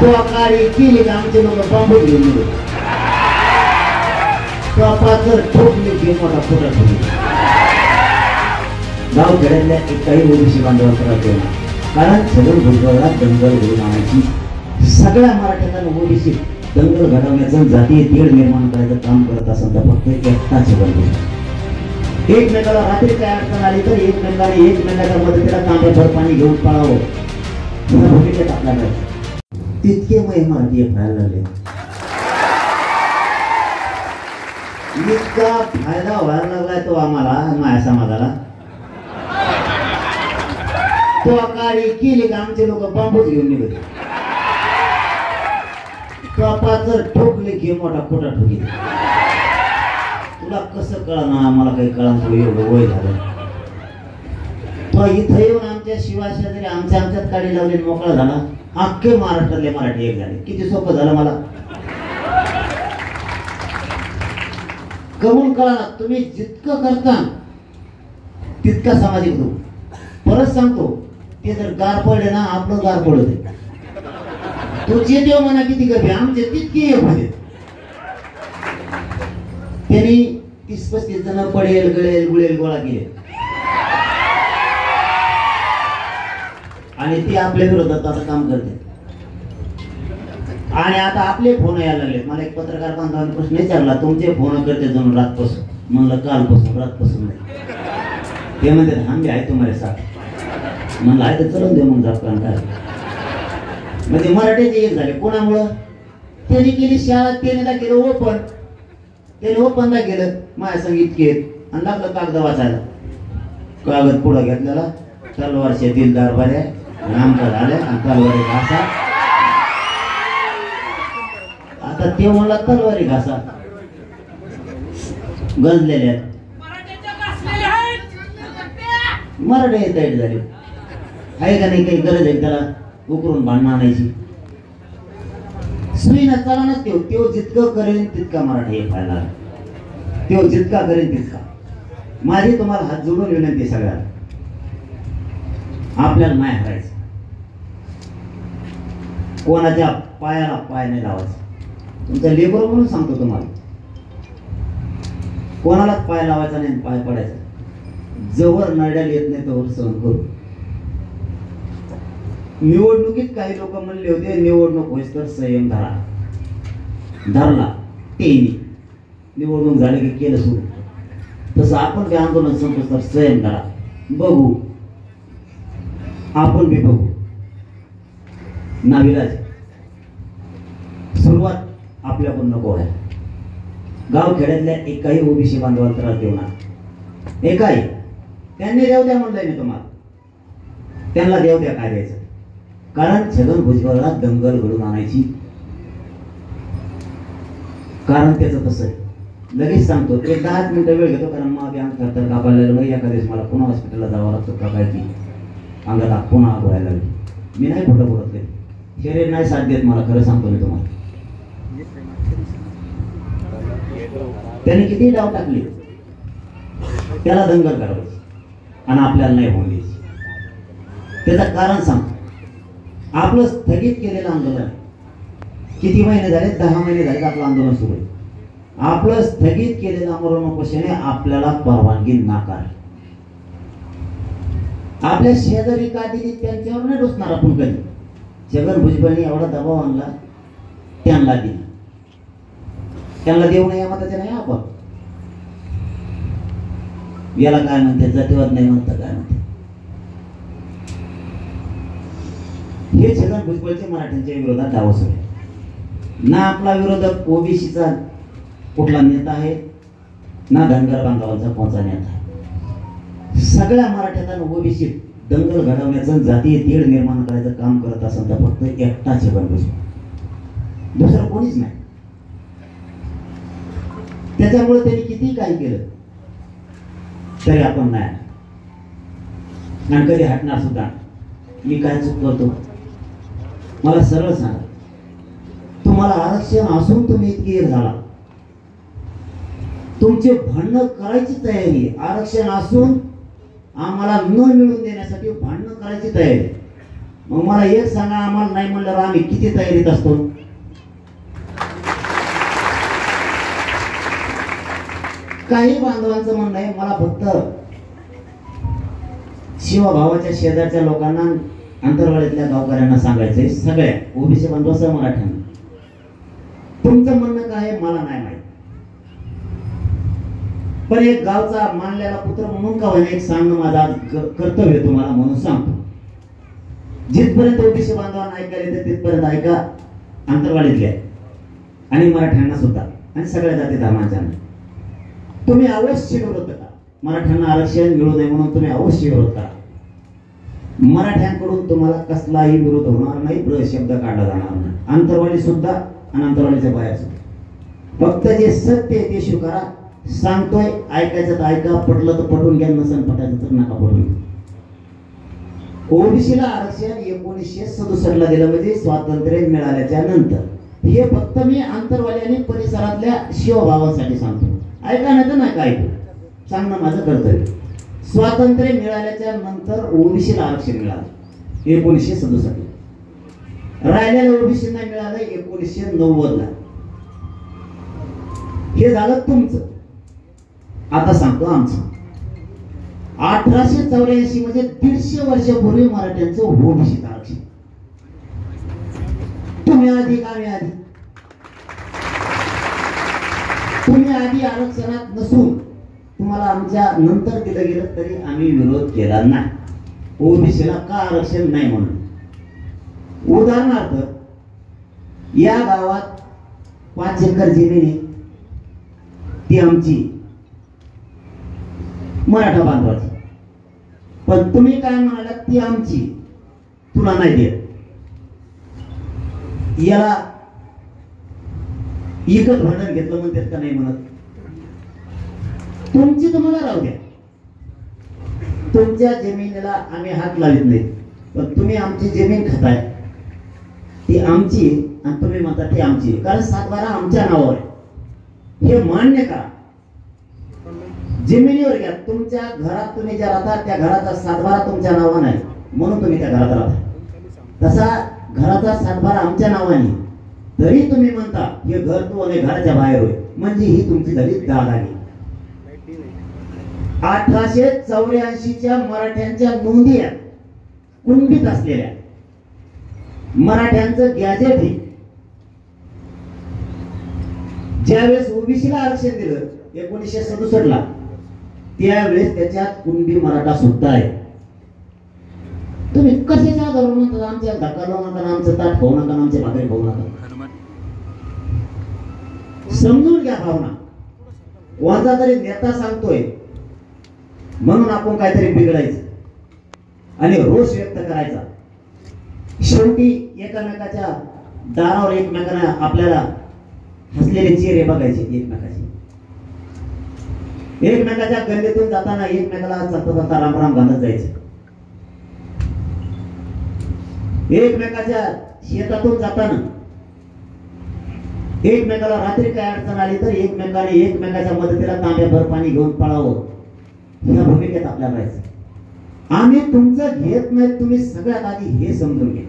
तो आकारी केली का आमचे लोक बांबू घेऊन गेले, तो पाचर ठोकली घेऊन मोठा फोटा ठोकली. गाव खेड्यातल्या एकाही ओबीसी बांधवांना केला, कारण छगन भुजबळला दंगल घडवून आणायची. सगळ्या मराठ्यांना ओबीसी दंगल घडवण्याचं जातीय तेढ निर्माण करायचं काम करत असेल तर फक्त एकटा छगन भुजबळ. एकमेकाला रात्री काय अडचण आली तर एकमेकाच्या मदतीला तांब्याभर पाणी घेऊन पळावं, भूमिकेत आपल्याला तितके मराठी व्हायला लागले. इतका फायदा व्हायला लागलाय तो आम्हाला माझ्या समाजाला. तो आकारी केली का आमचे लोक बांबूच घेऊन निघत, तो पाचर ठोकले की मोठा खोटा ठोकी. तुला कसं कळणार, आम्हाला काही कळणार एवढं वय झालं. तो इथं येऊन आमच्या शिवाशेजारी आमच्यात काढी लावली मोकळा झाला. अख्खे महाराष्ट्रातले मराठी एक झाले. किती सोपं झालं मला. कमून कळा, तुम्ही जितकं करता तितका सामाजिक होतो. परत सांगतो, ते जर गार पडले ना आपलं गार पडत. तुझे देव म्हणा किती कमी आमचे तितके एक होते. त्यांनी 30-35 जण पडेल गळेल गुळेल गोळा केले आणि ते आपल्या विरोधात आता काम करते. आणि आता आपले फोन यायला लागले. मला एक पत्रकार बांधवांनी प्रश्न विचारला, तुमचे फोन करते जणू रातपासून. म्हणलं कालपासून, रातपासून नाही. ते म्हणते हम भी आहे तुम्हाला साथ. म्हणलं आहे तर चलून दे मग जात काय. म्हणजे मराठीचे एक झाले. कोणामुळं? त्यांनी केली शाळा, त्याने केलं ओपन. त्याने ओपनला केलं माझ्या संग इतके आणि लागलं कागद वाचायला. कागद पुढं घेतलेला, तलवारचे दिलदार बऱ्या नामका झाल्या आणि तलवारी घासा. आता ते म्हणला तलवारी घासा गंजलेल्या मराठी ताईट झाली. आहे का नाही काही गरज आहे त्याला उकरून भांडणं आणायची. सुई नसताना नसते. तो जितकं करेल तितका मराठी व्हायला, तो जितका करेल तितका. माझी तुम्हाला हात जोडून विनंती सगळ्याला, आपल्याला नाही हरायचं. कोणाच्या पायाला पाय नाही लावायचं. तुमचा लेबर म्हणून सांगतो तुम्हाला, कोणालाच पाय लावायचा नाही, पाय पडायचा. जवळ नड्याला येत नाही तोवर सहन करू. निवडणुकीत काही लोक म्हणले होते निवडणूक होईस तर संयम धरा. धरला तेही निवडणूक झाली की केलं सुरू. तसं आपण काही आंदोलन संपत तर संयम धरा. बघू, आपण बी बघू. नाविलाज सुरुवात आपल्याकडून नको आहे. गाव खेड्यातल्या एकाही ओबीसी बांधवाला त्रास देऊ नका. एकाही. त्यांनी देव द्या म्हणलंय मी तुम्हाला, त्यांना देव द्या. काय द्यायचं? कारण छगन भुजबळला दंगल घडून आणायची. कारण त्याचं तसं आहे. लगेच सांगतो, एक 10 मिनिटं वेळ घेतो. कारण मग अंग कापायला लागलं. एखाद्या दिवस मला पुन्हा हॉस्पिटलला जावं लागतं. कापायची अंगात पुन्हा आग व्हायला लागली. मी नाही खोटं बोलत नाही. शरीर नाही साथ देत मला, खरं सांगतो मी तुम्हाला. त्याने किती डाव टाकले, त्याला दंगल करायची आणि आपल्याला नाही होऊन द्यायची. त्याचं कारण सांगतो. आपलं स्थगित केलेलं आंदोलन किती महिने झाले? 10 महिने झाले आपलं आंदोलन सुरू आहे. आपलं स्थगित केलेलं आंदोलन उपोषणे आपल्याला परवानगी नाकार. आपल्या शेजारी का दिली त्यांच्यावर नाही डोसणार आपण कधी. छगन भुजबळने एवढा दबाव आणला, त्यांना दिला. त्यांना देऊ नये मताचे नाही आपण. याला काय म्हणते? जातीवाद नाही म्हणतं, काय म्हणते? हे छगन भुजबळचे मराठ्यांच्या विरोधात डाव सुरू आहे. ना आपला विरोधक ओबीसीचा कुठला नेता आहे, ना धनगर बांधवांचा कोणता नेता आहे. सगळ्या मराठ्यांना ओबीसी दंगल घडवण्याचं, जातीय तेढ निर्माण करायचं काम करत असेल तर फक्त एकटा छगन भुजबळ, दुसरं कोणीच नाही. त्याच्यामुळे त्यांनी किती काही केलं तरी आपण नाही आणि कधी हटणार सुद्धा. मी काय चूक करतो मला सरळ सांगा. तुम्हाला आरक्षण असून तुम्ही इतकी एक झाला, तुमचे भांडणं करायची तयारी आहे. आरक्षण असून आम्हाला न मिळून देण्यासाठी भांडणं करायची तयारी. मग मला एक सांगा, आम्हाला नाही म्हणल्यावर आम्ही किती तयारीत असतो? काही बांधवांचं म्हणणं आहे, मला फक्त शिवभावाच्या शेजारच्या लोकांना, अंतरवाडीतल्या गावकऱ्यांना सांगायचंय, सगळ्या ओबीसी बांधवांसह मराठ्यांना, तुमचं म्हणणं काय आहे मला नाही माहित, पण एक गावचा मानलेला पुत्र म्हणून का होईना एक सांगणं माझं आज कर्तव्य तुम्हाला म्हणून सांगतो. जिथपर्यंत ओबीसी बांधवांना ऐकायला येते तिथपर्यंत ऐका, अंतरवाडीतल्या आणि मराठ्यांना सुद्धा आणि सगळ्या जाती धर्मांच्या. तुम्ही अवश्य विरोध करा, मराठ्यांना आरक्षण मिळू नये म्हणून तुम्ही अवश्य विरोध करा. मराठ्यांकडून तुम्हाला कसलाही विरोध होणार नाही, ब्र शब्द काढला जाणार नाही, अंतरवाडी सुद्धा आणि अंतरवाडीच्या बाहेर सुद्धा. फक्त जे सत्य आहे ते स्वीकारा. सांगतोय, ऐकायचं तर ऐका, पटलं तर पटून घ्या, नसन पटायचं तर नका पटून घ्या. ओबीसीला आरक्षण 1967 ला दिलं, म्हणजे स्वातंत्र्य मिळाल्याच्या नंतर. हे फक्त मी अंतरवाडी आणि परिसरातल्या शिवभावांसाठी सांगतो, ऐका नाही तर नका ऐकू, सांगणं माझं कर्तव्य. स्वातंत्र्य मिळाल्याच्या नंतर ओबीसीला आरक्षण मिळालं 1967 ला, राहिलेल्या ओबीसींना मिळालं 1990 ला. हे झालं तुमचं. आता सांगतो आमचं. 1884 म्हणजे 150 वर्षापूर्वी मराठ्यांचं ओबीसी आरक्षण. तुम्ही आधी का आम्ही आधी? तुम्ही आधी आरक्षणात नसून तुम्हाला आमच्या नंतर दिलं गेलं तरी आम्ही विरोध केला नाही. ओबीसीला का आरक्षण नाही म्हणून. उदाहरणार्थ, या गावात 5 एकर जमीन आहे, ती आमची मराठा बांधवाची, पण तुम्ही काय म्हणाला, ती आमची, तुला नाही देत. याला इकत भांडण घेतलं म्हणतात का नाही म्हणत? तुमची तुम्हाला राहू द्या, तुमच्या जमिनीला आम्ही हात लावित नाही, पण तुम्ही आमची जमीन खाताय, ती आमची आणि तुम्ही म्हणता ती आमची, कारण 7/12 आमच्या नावावर आहे. हे मान्य करा. जमिनीवर घ्या. तुमच्या घरात तुम्ही ज्या राहता त्या घराचा 7/12 तुमच्या नावाने आहे म्हणून तुम्ही त्या घरात राहता. तसा घराचा 7/12 आमच्या नावाने, तरी तुम्ही म्हणता हे घर तू आणि घराच्या बाहेर होय, म्हणजे ही तुमची झाली दादागिरी. 1884च्या मराठ्यांच्या नोंदी कुंडीत असलेल्या मराठ्यांचं गॅजेट आहे. ज्यावेळेस ओबीसीला आरक्षण दिलं 1967 ला, त्यावेळेस त्याच्यात कुंडी मराठा सुद्धा आहे. तुम्ही कशाच्या आधारावर म्हणतात आमच्या धक्का लावू नका, आमचं ताट खाऊ नका, आमचे भाकरी खाऊ नका? समजून घ्या भावना. कोणता तरी नेता सांगतोय म्हणून आपण काहीतरी बिघडायचं आणि रोष व्यक्त करायचा. शेवटी एकमेकाच्या दारावर एकमेकांना आपल्याला हसलेले चेहरे बघायचे, एकमेकाच्या गल्लीतून जाताना एकमेकाला चालता राम राम घालत जायचं, एकमेकाच्या शेतातून जाताना एकमेकाला रात्री काय अडचण आली तर एकमेकाने एकमेकाच्या मदतीला तांब्याभर पाणी घेऊन पळावं, ह्या भूमिकेत आपल्याला राहायचं. आम्ही तुमचं घेत नाही, तुम्ही सगळ्यात आधी हे समजून घ्या.